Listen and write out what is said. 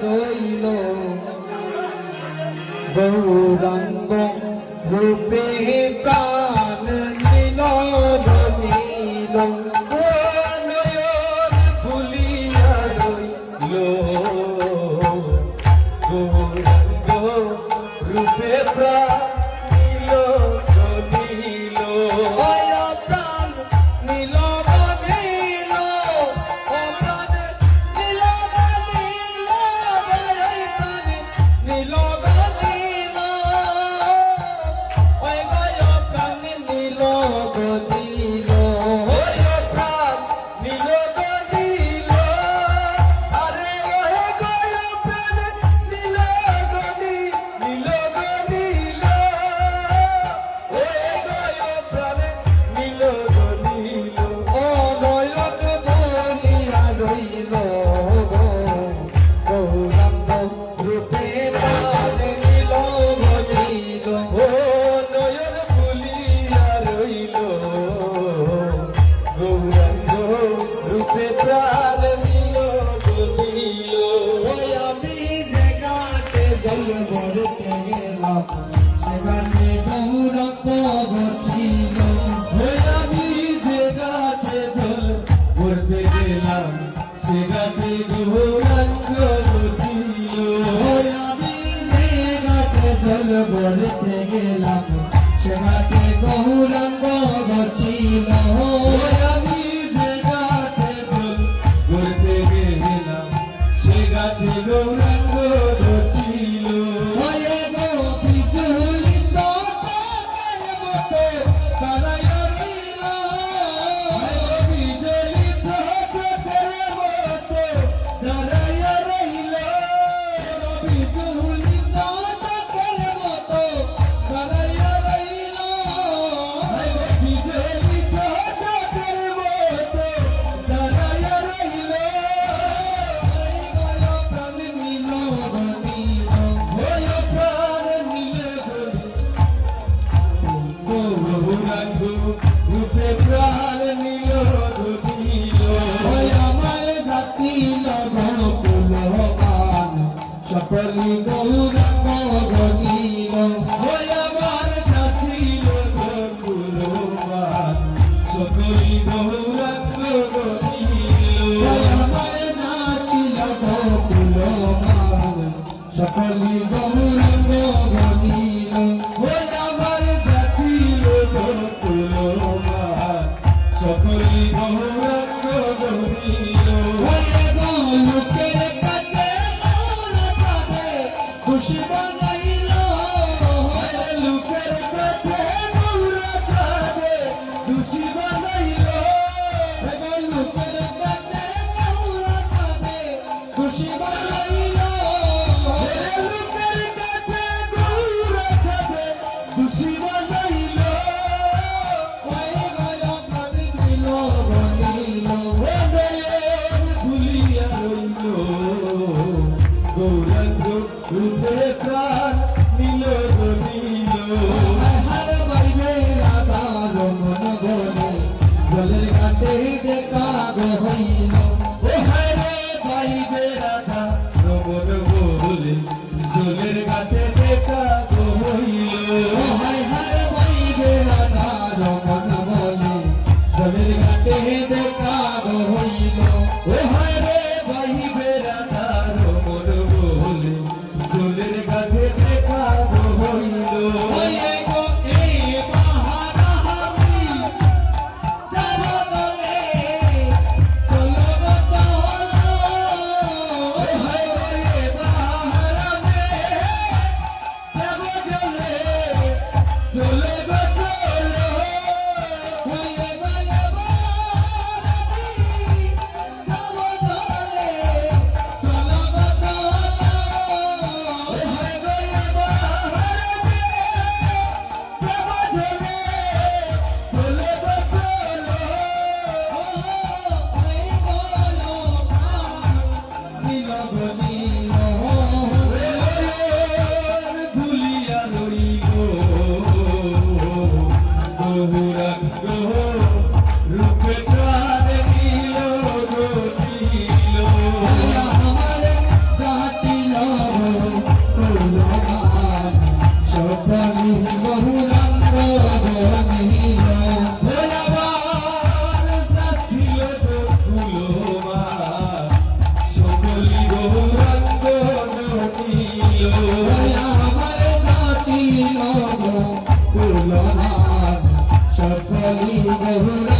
রইল গৌরাঙ্গ রূপে প্রাণ নীল নীল নয়ন ভুলিয়া রইল গৌরাঙ্গ রূপে প্রাণ নীল নীল প্রাণ নীল নীল ও প্রাণ নীল নীল প্রাণ নীল নীল ওই গয় প্রাণ নীল নীল ওই প্রাণ নীল নীল আরে ওই গয় প্রাণ নীল নীল নীল ওই গয় প্রাণ নীল নীল ও নয়ন বলিয়া রইল গৌরাঙ্গ রূপে প্রাণ নীল নীল ও নয়ন ভুলিয়া রইল গৌরাঙ্গ রূপে প্রাণ নীল নীল ওই আমি যে ঘাটে জল ভরতে গেলাম সেখানে গৌরাঙ্গ ছিল ওই আমি যে ঘাটে জল ভরতে গেলাম সে ঘাটে গৌরাঙ্গ ছিল ওই আমি যে ঘাটে জল ভরতে গেলাম সেখানে গৌরাঙ্গ ছিল ওই আমি যে ঘাটে জল ভরতে গেলাম সে ঘাটে গৌরাঙ্গ ছিল ওই গো বিজুলি চমকের মতো তারায় রইল বিজলি চমকের মতো দাঁড়াইয়া রইল বিজুলি চমকের মতো তারায় রইল বিজলি চমকের মতো দাঁড়াইয়া রইল প্রাণ নীল নীল ওই প্রাণ নীলে গৌরাঙ্গ রূপে প্রাণ নীল নীল ওই আমার যাচ্ছিল গোকুল গান সকলি গৌরাঙ্গ গণিল ওই আমার যাচ্ছিল গৌরবান সকলি গৌরাঙ্গ গণিল ওই আমার যাচ্ছিল গোকুল গান সকলি গৌরাঙ্গ গণিল ওই আমার যাচ্ছিল গৌরবান সকলি গৌরাঙ্গ গণিল ওই গো লোকের কাছে গৌরাঙ্গে খুশি বানাইল লোকের কাছে গৌরা ছাড়ে খুশি বানাইল লোকের কাছে গৌরাঙ্গে খুশি বানাইল লোকের কাছে গৌরা ছাড়ে খুশি বানাইল ওই গয় প্রাণ নীল নীল ভুলিয়া রইল গৌরাঙ্গ রূপে প্রাণ নীল নীল হার বাইরে রাধার মন বলে জলের ঘাটে দেখা হইল ও হায় রে বাইবে রাধা রমন বলে জলের ঘাটে দেখা হইল হার বাইরে রাধার মন বলে জলের ঘাটে দেখা হইল ও হায় রে বাইবে রাধা রমন বলে গৌরা